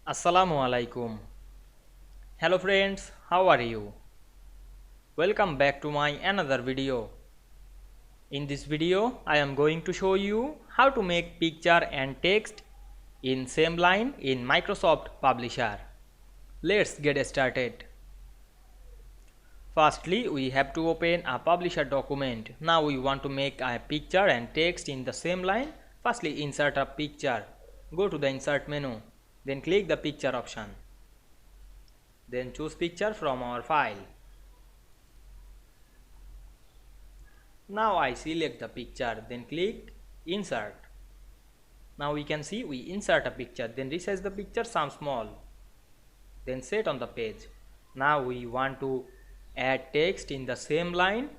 Assalamu Walaikum. Hello friends, how are you? Welcome back to my another video. In this video, I am going to show you how to make picture and text in same line in Microsoft Publisher. Let's get started. Firstly, we have to open a Publisher document. Now we want to make a picture and text in the same line. Firstly, insert a picture. Go to the Insert menu. Then click the Picture option. Then choose picture from our file. Now I select the picture, then click Insert. Now we can see we insert a picture, then resize the picture some small. Then set on the page. Now we want to add text in the same line.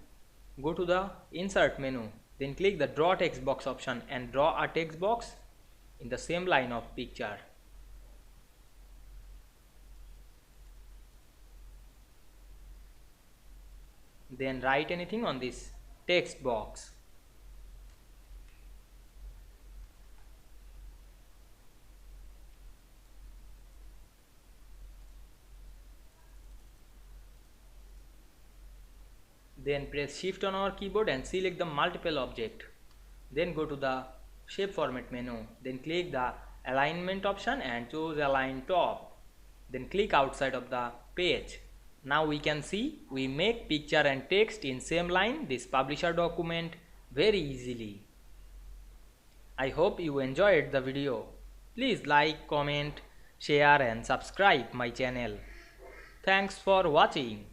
Go to the Insert menu, then click the Draw Text Box option and draw a text box in the same line of picture. Then write anything on this text box. Then press Shift on our keyboard and select the multiple object. Then go to the Shape Format menu. Then click the Alignment option and choose Align Top. Then click outside of the page. Now we can see we make picture and text in same line this Publisher document very easily. I hope you enjoyed the video. Please like, comment, share and subscribe my channel. Thanks for watching.